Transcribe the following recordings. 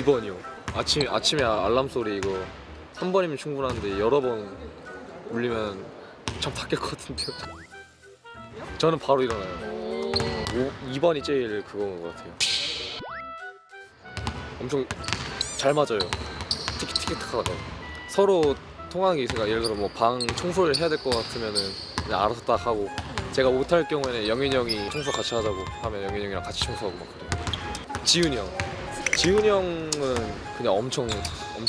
2번이요. 아침에 알람 소리 이거 3번이면 충분한데 여러 번 울리면 참 닦였거든요. 저는 바로 일어나요. 2번이 제일 그거인 것 같아요. 엄청 잘 맞아요. 티키타카가 서로 통하는 게 있으니까 예를 들어 뭐 방 청소를 해야 될 것 같으면은 그냥 알아서 딱 하고, 제가 못할 경우에는 영윤이 형이 청소 같이 하자고 하면 영윤이 형이랑 같이 청소하고 막 그래요. 지훈이 형은 그냥 엄청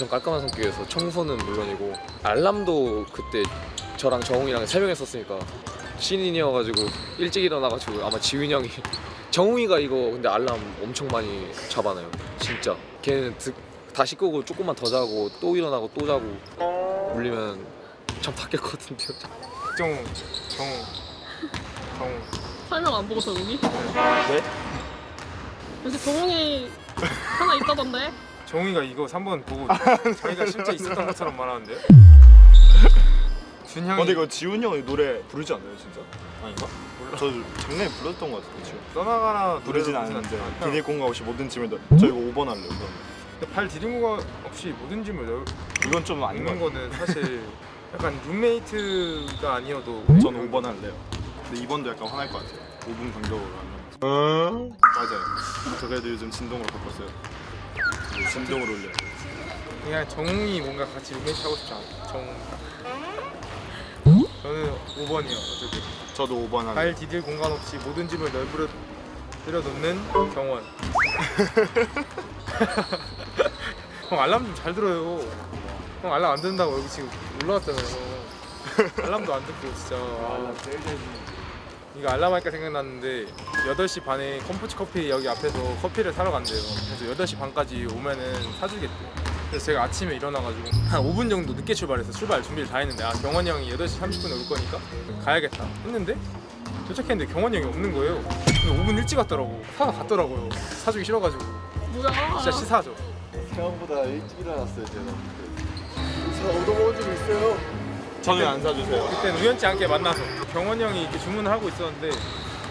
깔끔한 성격이어서 청소는 물론이고, 알람도 그때 저랑 정웅이랑 3명 했었으니까 신인이어가지고 일찍 일어나가지고 아마 지훈이 형이 정웅이가 이거 근데 알람 엄청 많이 잡아놔요. 진짜 걔는 다시 끄고 조금만 더 자고 또 일어나고 또 자고 울리면 참 닦였거든요. 정우 설명 안 보고 정웅이? 네? 요새 정웅이 하나 있다던데? 정우이가 이거 3번 보고 자기가 실제 있었던 것처럼 말하는데요? 준형이 근데 이거 지훈이 형이 노래 부르지 않나요 진짜? 아닌가? 몰라. 저 작년에 불렀던 것 같은데 지금 떠나가라 부르진 노래를 않았는데 않잖아. 디딜 공간 없이 모든 짐을 저 이거 5번 할래요. 근데 발 디딤과 없이 모든 짐을 이건 좀 아닌 것 읽는 같아요. 거는 사실 약간 룸메이트가 아니어도 저는 5번 할래요. 근데 2번도 약간 화날 것 같아요. 5분 간격으로 하면. 맞아요. 저 그래도 요즘 진동으로 바꿨어요. 진동으로 올려요. 그냥 정웅이 뭔가 같이 룸메이트 하고 싶지 않아. 정웅이가. 저는 5번이요. 어차피 저도 5번 할래요. 발 디딜 공간 없이 모든 짐을 널브러 들여놓는 경원. 형 알람 좀 잘 들어요. 형 알람 안 듣는다고 여기 지금 올라왔잖아요. 알람도 안 듣고 진짜. 이거 알람 하니까 생각났는데 8시 반에 컴포치 커피 여기 앞에서 커피를 사러 간대요. 그래서 8시 반까지 오면은 사주겠대요. 그래서 제가 아침에 일어나가지고 한 5분 정도 늦게 출발해서 출발 준비를 다 했는데, 경원이 형이 8시 30분에 올 거니까 가야겠다 했는데 도착했는데 경원이 형이 없는 거예요. 근데 5분 일찍 왔더라고. 사러 갔더라고요. 사주기 싫어가지고. 뭐야? 진짜 시사하죠. 생각보다 일찍 일어났어요 제가. 제가 얻어먹은 적 있어요. 저는 안 사주세요. 그때는 우연치 않게 만나서 경원이 형이 이렇게 주문을 하고 있었는데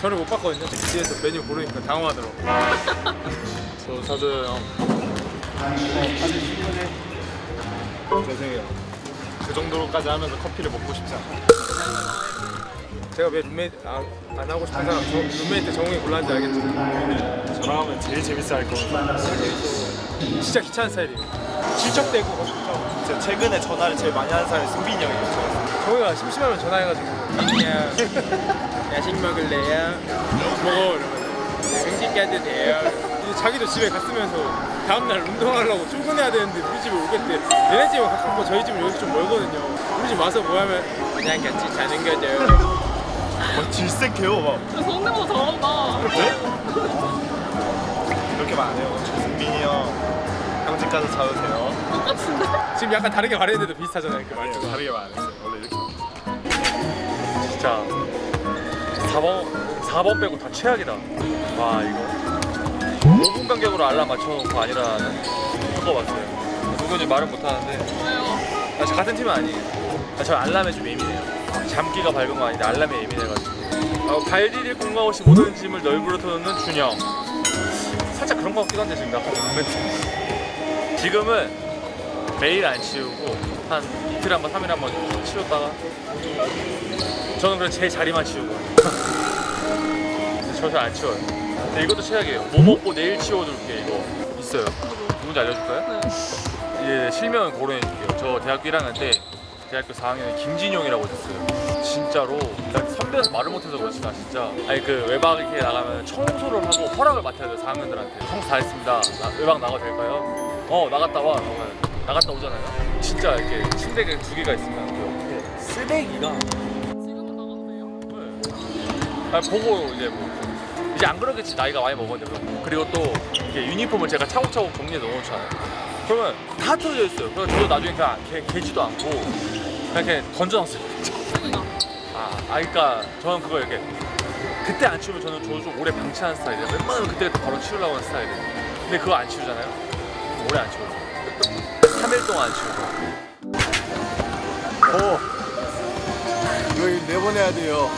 저를 못 봤거든요. 뒤에서 메뉴 고르니까 당황하더라고. 저 사줘요 형. 죄송해요. 그 정도로까지 하면서 커피를 먹고 싶지 않아요. 제가 왜 룸메이트 안 하고 싶은 사람, 저 룸메이트 정웅이 골랐는지 알겠죠? 저랑 하면 제일 재밌어 할 겁니다. 진짜 귀찮은 스타일이에요. 질척대고 진짜. 제가 최근에 전화를 제일 많이 하는 사람이 승빈이 형이에요. 정웅이가 심심하면 전화해가지고 민이야 야식 먹을래요? 먹어 이러면 네, 음식 가도 돼요. 근데 자기도 집에 갔으면서 다음날 운동하려고 출근해야 되는데 우리 집에 오겠대. 얘네 집은 가깝고 저희 집은 여기 좀 멀거든요. 우리 집 와서 뭐 하면 그냥 같이 자는 거죠. 질색해요 막. 성대모사 잘한다. 그렇게 말 안 해요. 승빈이 형 집 가서 자도 돼요. 똑같은데? 지금 약간 다르게 말했는데도 비슷하잖아요 그 말투가. 다르게 말 안 했어요. 원래 이렇게. 진짜 4번 빼고 다 최악이다. 와 이거 5분 간격으로 알람 맞춰놓고 안 일어나는 겪어봤어요. 누군지 말은 못하는데 왜요? 같은 팀은 아니에요. 저 알람에 좀 예민해요. 잠기가 밝은 거 아닌데 알람에 예민해가지고. 발 디딜 공간 없이 모든 짐을 널브러 터놓는 준영. 살짝 그런 거 같기도 한데 지금 약간 멘트. 지금은 매일 안 치우고 한 이틀에 한 번, 3일에 한 번 치웠다가 저는 그냥 제 자리만 치우고 저도 안 치워요. 근데 이것도 최악이에요. 뭐 먹고 내일 치워둘게 이거 있어요. 누군지 알려줄까요? 네. 이제 실명을 거론해줄게요. 저 대학교 1학년 때 대학교 4학년에 김진용이라고 있었어요. 진짜로 선배여서 말을 못해서 그렇지 나 진짜. 아니 그 외박 이렇게 나가면 청소를 하고 허락을 맡아야 돼요. 4학년들한테. 청소 다 했습니다. 외박 나가도 될까요? 나갔다 와. 나갔다 오잖아요. 진짜 이렇게 침대가 2개가 있으면 그 옆에 쓰레기가 지금은 나가도 돼요? 아, 보고 이제 안 그러겠지. 나이가 많이 먹었는데 그럼. 그리고 또 이렇게 유니폼을 제가 차곡차곡 정리해 넣어놓잖아요. 그러면 다 틀어져 있어요. 그래서 저도 나중에 그냥 개지도 않고 그냥 이렇게 던져놨어요. 그러니까. 그러니까 저는 그거 이렇게 그때 안 치우면 저는 좀 오래 방치하는 스타일이에요. 웬만하면 그때 바로 치우려고 하는 스타일이에요. 근데 그거 안 치우잖아요. 오래 안 치워요. 3일 동안 안 치우고. 이거 내보내야 돼요.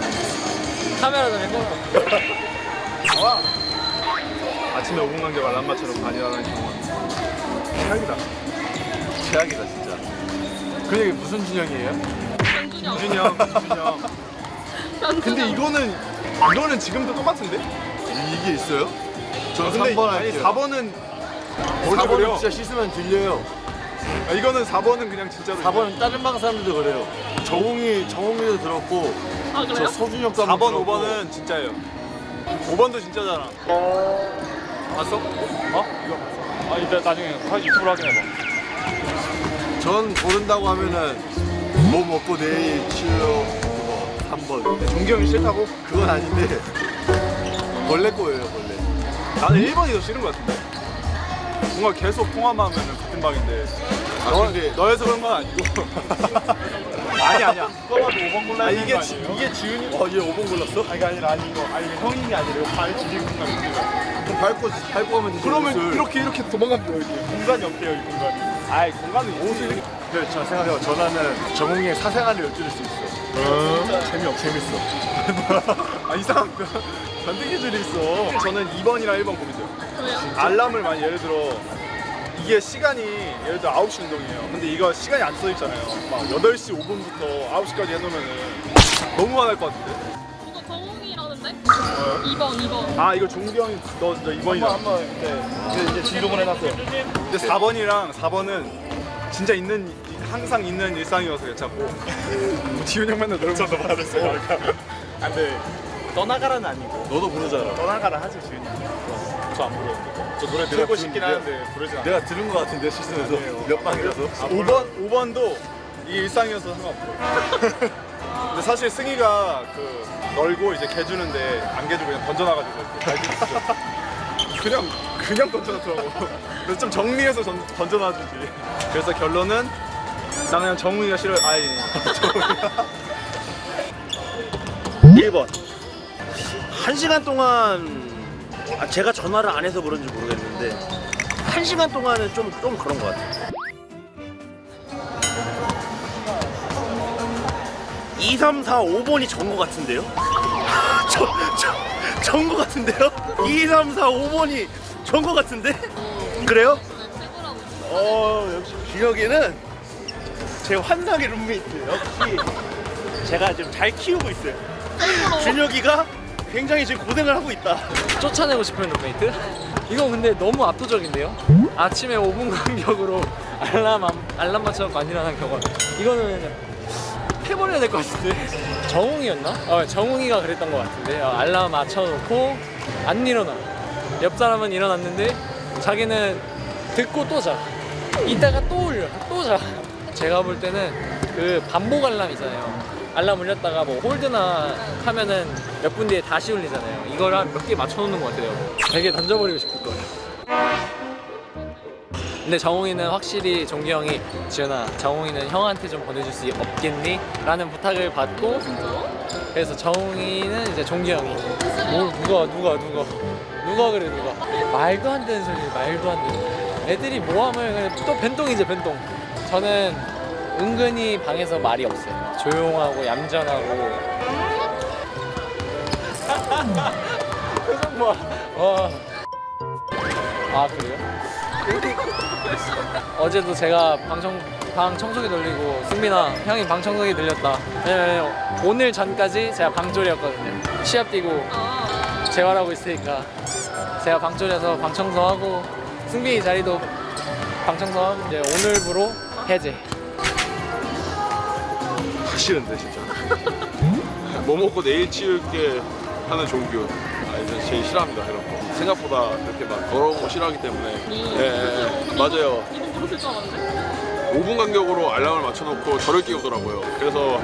카메라 좀 해봐. 아침에 5분 간격 알람 맞춰놓고 안 일어나는 경우는 최악이다. 최악이다 진짜. 그 얘기 무슨 준영이에요? 현준이 준영, 준영. 근데 이거는 지금도 똑같은데? 이게 있어요? 저 근데 3번 아니 할게요. 4번은 4번은 진짜 씻으면 들려요. 이거는 4번은 그냥 진짜로 4번은 다른 방 사람들도 그래요. 정웅이도 들었고 아 저 그래요? 서준혁도 4번, 한번 들었고. 5번은 진짜예요. 5번도 진짜잖아. 봤어? 어? 아 이따 나중에 유튜브로 확인해봐. 전 모른다고 하면은 뭐 먹고 내일 치료 3번. 종기 형이 싫다고? 그건 아닌데 벌레 거예요 벌레. 나는 1번이 더 싫은 것 같은데. 뭔가 계속 통화만 하면 같은 방인데. 근데 너여서 그런 건 아니고. 아니야. 그거만 5번 골라야 되는 거 아니에요? 이게 지훈이. 얘 5번 골랐어? 아니 이게 아니라 아니 이거 형인 게 아니라 이거 발 지질 공간 있잖아. 그럼 밟고 하면 되지. 그러면 옷을. 이렇게 도망가면 돼요. 이렇게 공간이 없대요 이 공간이. 아이 공간은 옷을 이렇게. 그래, 저 생각해요. 전화는 정웅이의 사생활을 엿줄 수 있어. 재밌어. 아 이상한 전등 기술이 있어. 저는 2번이랑 1번 고민돼요. 왜요? 알람을 많이 예를 들어 이게 시간이 예를 들어 9시 운동이에요. 근데 이거 시간이 안 써 있잖아요. 막 8시 5분부터 9시까지 해놓으면은 너무 화날 것 같은데. 이거 정웅이라는데? 2번. 아 이거 종기 형이 너 2번이다. 한번 이제 진동을 해놨어요. 근데 4번이랑 4번은 진짜 항상 있는 일상이어서 괜찮고. 뭐 지훈 형 맨날 저도 말했어요. 안돼. 떠나가라는 아니고. 너도 부르잖아. 떠나가라 하지 지훈이. 저안 부르는데. 저 노래 들고 싶긴 하는데 부르진 않아요. 내가 들은 거 같은데 시즌에서 몇 방이라서. 5번도 이게 일상이어서 상관없고. 근데 사실 승희가 그 널고 이제 개 주는데 안 개주고 그냥 던져놔가지고 이렇게 그냥 던져놓더라고. 그래서 좀 정리해서 던져놔주지. 그래서 결론은 나 그냥 정훈이가 싫어. 아니 1번 1시간 동안 제가 전화를 안 해서 그런지 모르겠는데 1시간 동안은 좀 그런 것 같아요. 2, 3, 4, 5번이 전 것 같은데요? 전 것 같은데요? 2, 3, 4, 5번이 전 것 같은데? 그래요? 네, 최고라고. 역시 준혁이는 제 환상의 룸메이트. 역시 제가 지금 잘 키우고 있어요. 준혁이가 굉장히 지금 고생을 하고 있다. 쫓아내고 싶은 룸메이트? 이건 근데 너무 압도적인데요? 아침에 5분 간격으로 알람 맞춰서 안 일어나는 경험. 이거는 해버려야 될 것 같은데. 정웅이었나? 정웅이가 그랬던 것 같은데. 알람 맞춰놓고 안 일어나. 옆 사람은 일어났는데 자기는 듣고 또 자. 이따가 또 울려. 또 자. 제가 볼 때는 그 반복 알람 있잖아요. 알람 울렸다가 뭐 홀드나 하면은 몇 분 뒤에 다시 울리잖아요. 이걸 한 몇 개 맞춰놓는 것 같아요. 되게 던져버리고 싶을 거예요. 근데 정웅이는 확실히 종기 형이 지현아, 정웅이는 형한테 좀 보내줄 수 없겠니? 라는 부탁을 받고 그래서 정웅이는 이제 종기 형이 누가 그래 말도 안 되는 소리 말도 안 되는 애들이 모함을 또 벤똥이지 벤똥. 저는 은근히 방에서 말이 없어요. 조용하고 얌전하고 표정 봐. 와. 아 그래요? 어제도 제가 방 청소기 돌리고 승빈아 형이 방 청소기 늘렸다. 왜냐면 오늘 전까지 제가 방졸이었거든요. 시합 뛰고 재활하고 있으니까 제가 방졸여서 방 청소하고 승빈이 자리도 방 청소하면 이제 오늘부로 해제. 싫은데 진짜. 뭐 먹고 내일 치울게 하는 종규. 이제 제일 싫어합니다 이런 거. 생각보다 그렇게 막 더러운 거 싫어하기 때문에. 맞아요. 이거 부르실 줄 알았는데? 5분 간격으로 알람을 맞춰놓고 저를 깨우더라고요. 그래서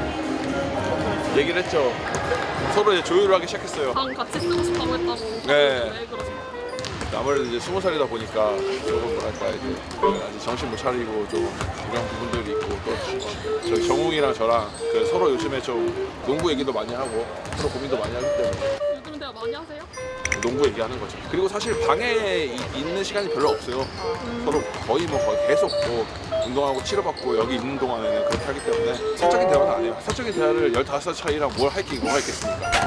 얘기를 했죠. 서로 이제 조율을 하기 시작했어요. 방 같이 쓰고 싶다고 했다고. 네. 왜 그러지? 아무래도 이제 20살이다 보니까 조금 뭐랄까 이제 아직 정신 못 차리고 좀 이런 부분들이 있고 또 저희 정웅이랑 저랑 그 서로 요즘에 좀 농구 얘기도 많이 하고 서로 고민도 많이 하기 때문에 요즘 대화 많이 하세요? 농구 얘기하는 거죠. 그리고 사실 방에 있는 시간이 별로 없어요. 서로 거의 계속 뭐 운동하고 치료받고 여기 있는 동안에는 그렇게 하기 때문에 사적인 대화는 안 해요. 사적인 대화를 15살 차이랑 뭐가 있겠습니까?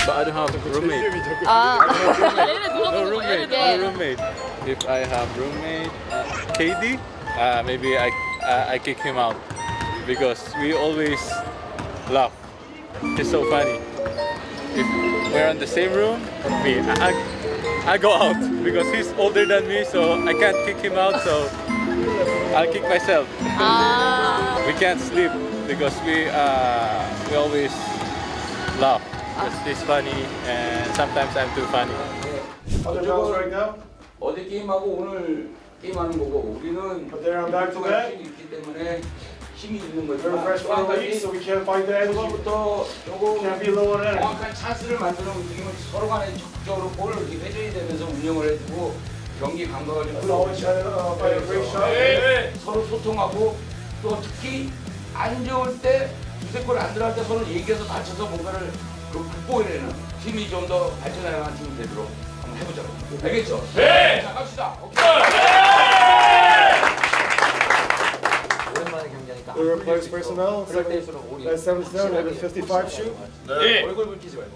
But I don't have a roommate. 얘네 누가 보는 거야? 얘네 누가? Roommate. If I have roommate, KD. maybe I kick him out because we always laugh. He's so funny. If we're in the same room, I go out because he's older than me, so I can't kick him out. So I'll kick myself. We can't sleep because we always laugh. Because he's funny and sometimes I'm too funny. 어제 게임하고 오늘 게임하는 거고 우리는 동안 힘이 있기 때문에 힘이 있는 거죠. 그거부터 조금 정확한 찬스를 만드는 움직임을 서로 간에 적극적으로 볼을 이렇게 회전이 되면서 운영을 해주고 경기 감각을 좀 서로 소통하고 또 특히 안 좋을 때 두세 골 안 들어갈 때 서로 얘기해서 다쳐서 뭔가를 극복해내는 팀이 좀 더 발전해가는 팀이 되도록 한번 해보자고. 알겠죠? 네! 자, 갑시다. 오케이. 오랜만에 경기하니까 We replace personnel. 그럴 때일수록 우리 77, maybe 55 shoot. 얼굴 붉히지 말고.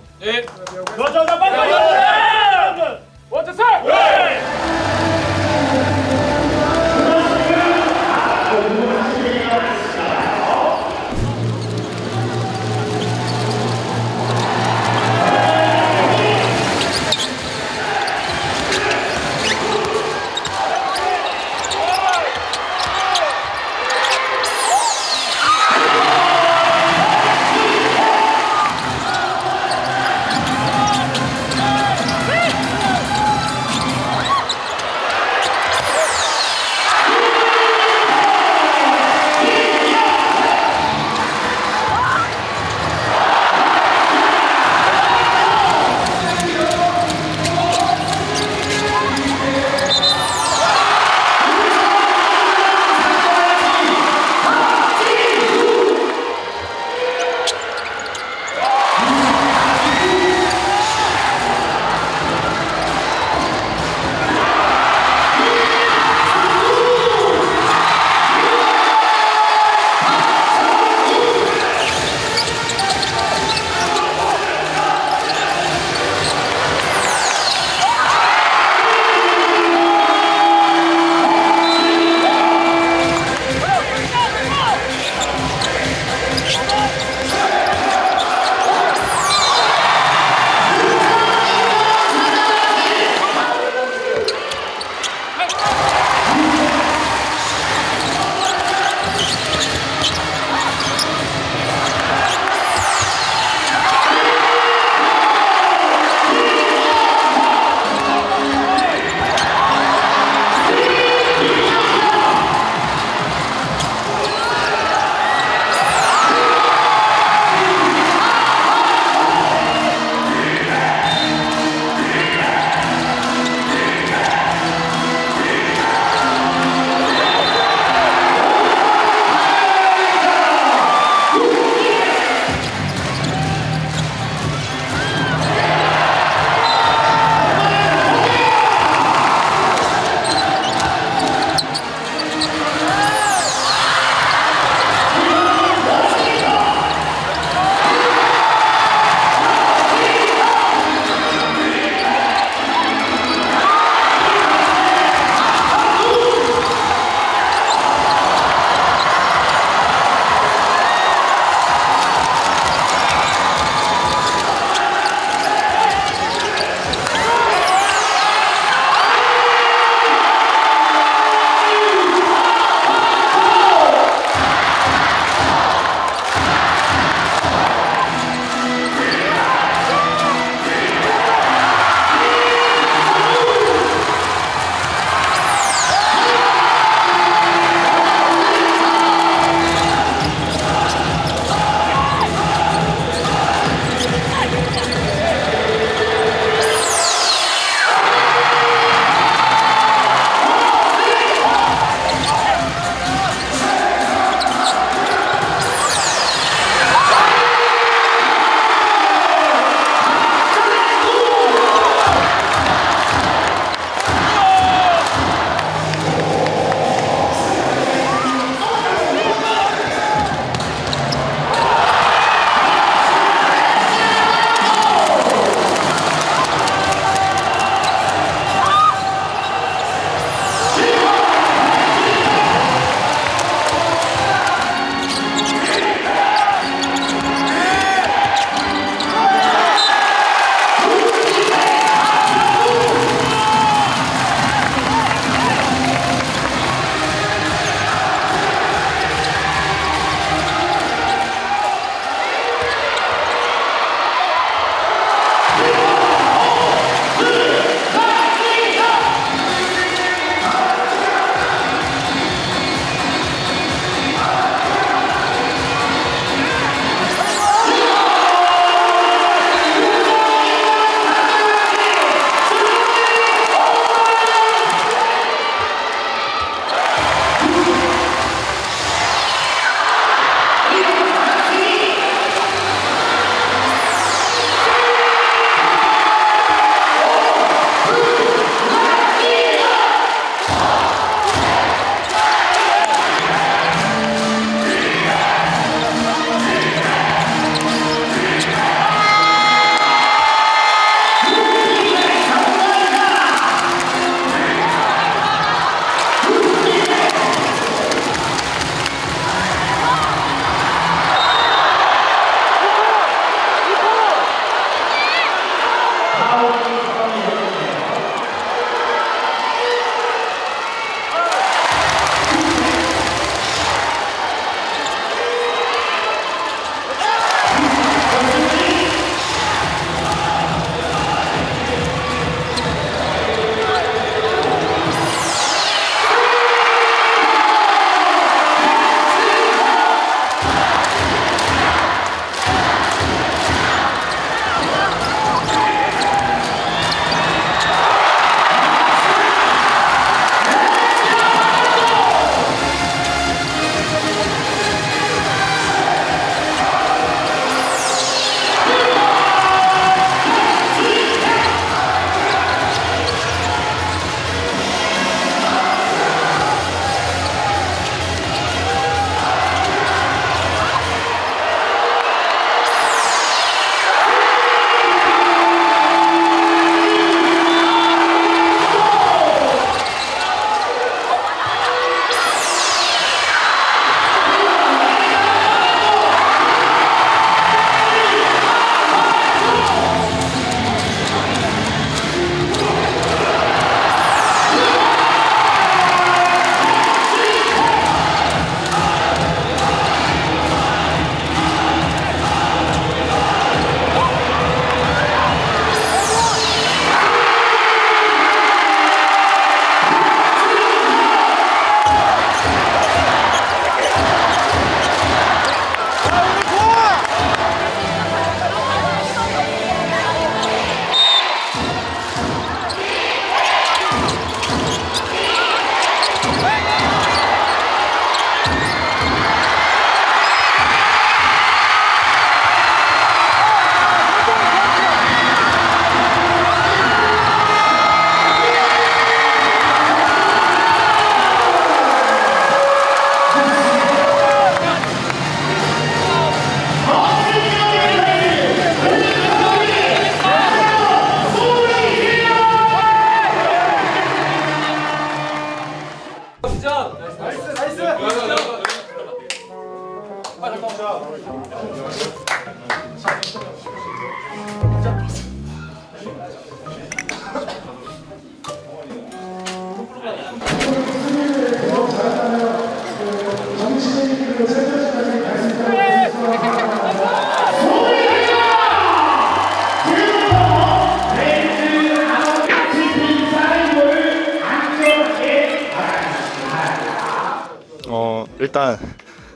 일단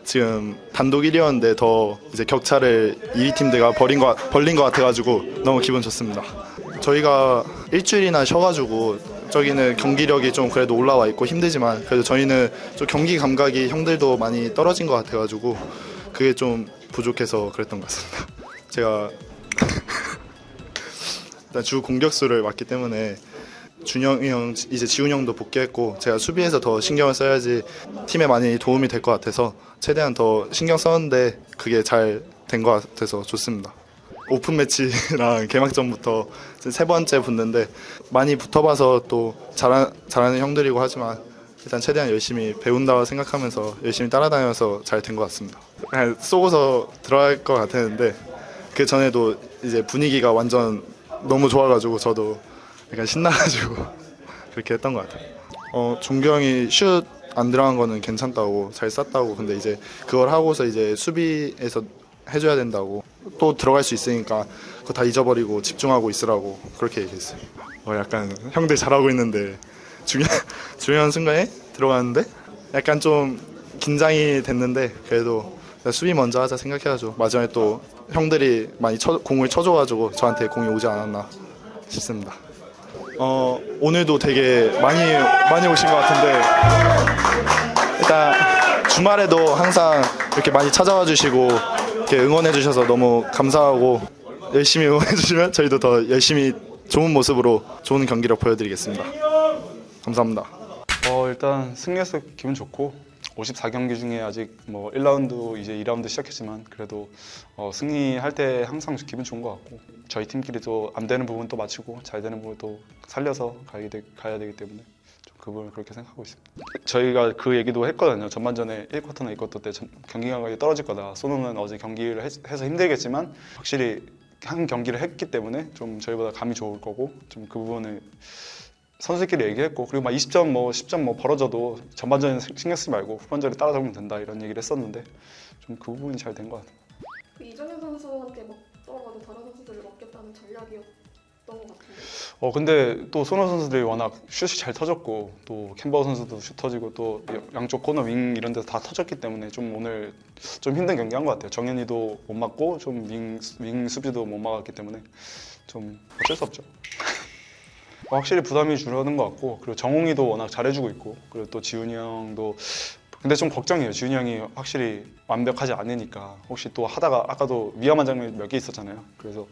지금 단독 1위였는데 더 이제 격차를 2위 팀들과 벌린 것 같아가지고 너무 기분 좋습니다. 저희가 일주일이나 쉬어가지고 저기는 경기력이 좀 그래도 올라와 있고 힘들지만 그래도 저희는 좀 경기 감각이 형들도 많이 떨어진 것 같아가지고 그게 좀 부족해서 그랬던 것 같습니다. 제가 일단 주 공격수를 맡기 때문에 준영이 형, 이제 지훈 형도 복귀했고 제가 수비에서 더 신경을 써야지 팀에 많이 도움이 될 것 같아서 최대한 더 신경 썼는데 그게 잘 된 것 같아서 좋습니다. 오픈 매치랑 개막전부터 세 번째 붙는데 많이 붙어봐서 또 잘하는 형들이고 하지만 일단 최대한 열심히 배운다고 생각하면서 열심히 따라다녀서 잘 된 것 같습니다. 그냥 쏘고서 들어갈 것 같았는데 그 전에도 이제 분위기가 완전 너무 좋아가지고 저도 약간 신나가지고 그렇게 했던 것 같아요. 종규 형이 슛 안 들어간 거는 괜찮다고 잘 쐈다고 근데 이제 그걸 하고서 이제 수비에서 해줘야 된다고 또 들어갈 수 있으니까 그거 다 잊어버리고 집중하고 있으라고 그렇게 얘기했어요. 약간 형들 잘하고 있는데 중요한 순간에 들어갔는데 약간 좀 긴장이 됐는데 그래도 수비 먼저 하자 생각해가지고 마지막에 또 형들이 많이 공을 쳐줘가지고 저한테 공이 오지 않았나 싶습니다. 오늘도 되게 많이 오신 것 같은데 일단 주말에도 항상 이렇게 많이 찾아와 주시고 이렇게 응원해 주셔서 너무 감사하고 열심히 응원해 주시면 저희도 더 열심히 좋은 모습으로 좋은 경기력 보여드리겠습니다. 감사합니다. 일단 승리해서 기분 좋고 54경기 중에 아직 뭐 1라운드 이제 2라운드 시작했지만 그래도 승리할 때 항상 기분 좋은 것 같고 저희 팀끼리도 안 되는 부분 또 맞추고 잘 되는 부분 또 살려서 가야 되기 때문에 좀 그 부분을 그렇게 생각하고 있습니다. 저희가 그 얘기도 했거든요. 전반전에 1쿼터나 2쿼터 때 경기 감각이 떨어질 거다. 소노는 어제 경기를 해서 힘들겠지만 확실히 한 경기를 했기 때문에 좀 저희보다 감이 좋을 거고 좀 그 부분을 선수들끼리 얘기했고 그리고 막 20점 뭐 10점 뭐 벌어져도 전반전에 신경 쓰지 말고 후반전에 따라잡으면 된다 이런 얘기를 했었는데 좀 그 부분이 잘 된 것 같아요. 그 이정현 선수한테 먹더라도 다른 선수들을 먹겠다는 전략이었던 것 같은데. 근데 또 소노 선수들이 워낙 슛이 잘 터졌고 또 캠버 선수도 슛 터지고 또 양쪽 코너 윙 이런 데서 다 터졌기 때문에 좀 오늘 좀 힘든 경기한 것 같아요. 정현이도 못 맞고 좀 윙 수비도 못 막았기 때문에 좀 어쩔 수 없죠. 확실히 부담이 줄어든 것 같고 그리고 정웅이도 워낙 잘해주고 있고 그리고 또 지훈이 형도 근데 좀 걱정이에요. 지훈이 형이 확실히 완벽하지 않으니까 혹시 또 하다가 아까도 위험한 장면이 몇 개 있었잖아요. 그래서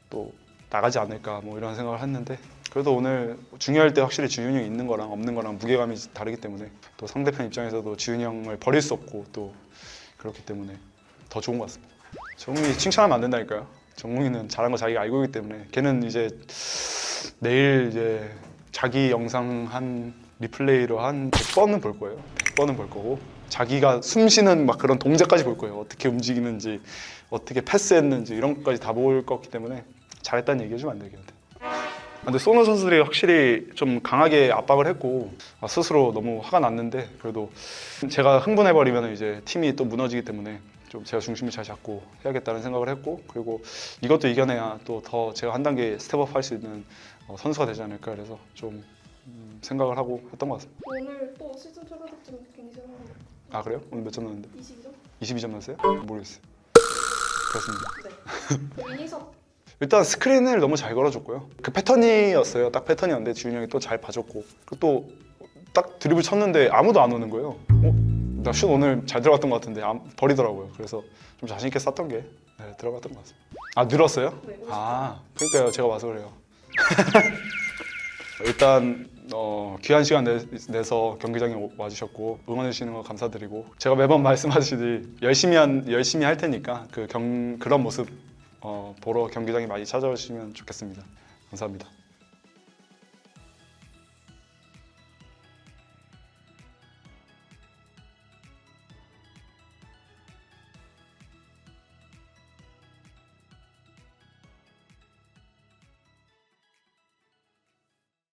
또 나가지 않을까 뭐 이런 생각을 했는데 그래도 오늘 중요할 때 확실히 지훈이 형이 있는 거랑 없는 거랑 무게감이 다르기 때문에 또 상대편 입장에서도 지훈이 형을 버릴 수 없고 또 그렇기 때문에 더 좋은 것 같습니다. 정웅이 칭찬하면 안 된다니까요. 정웅이는 잘한 거 자기가 알고 있기 때문에 걔는 이제 내일 이제 자기 영상 한 리플레이로 한 100번은 볼 거예요. 100번은 볼 거고 자기가 숨 쉬는 막 그런 동작까지 볼 거예요. 어떻게 움직이는지 어떻게 패스했는지 이런 것까지 다 볼 거기 때문에 잘했다는 얘기 해주면 안 되겠는데. 근데 소노 선수들이 확실히 좀 강하게 압박을 했고 스스로 너무 화가 났는데 그래도 제가 흥분해버리면 이제 팀이 또 무너지기 때문에 좀 제가 중심을 잘 잡고 해야겠다는 생각을 했고 그리고 이것도 이겨내야 또 더 제가 한 단계 스텝업 할 수 있는 선수가 되지 않을까 그래서 좀 생각을 하고 했던 것 같습니다. 오늘 또 시즌 최다 득점 갱신한 거. 아 그래요? 오늘 몇 점 넣었는데? 22점? 22점 넣었어요? 모르겠어요. 그렇습니다. 네. 미니섭 일단 스크린을 너무 잘 걸어줬고요. 그 패턴이었어요. 딱 패턴이었는데 지훈이 형이 또 잘 봐줬고 그리고 또 딱 드리블 쳤는데 아무도 안 오는 거예요. 나 슛 오늘 잘 들어갔던 것 같은데 버리더라고요. 그래서 좀 자신 있게 쐈던 게 들어갔던 것 같습니다. 아 늘었어요? 네. 그러니까요. 제가 와서 그래요. 일단 귀한 시간 내서 경기장에 와주셨고 응원해 주시는 거 감사드리고 제가 매번 말씀하시듯이 열심히 할 테니까 그런 모습 보러 경기장에 많이 찾아오시면 좋겠습니다. 감사합니다.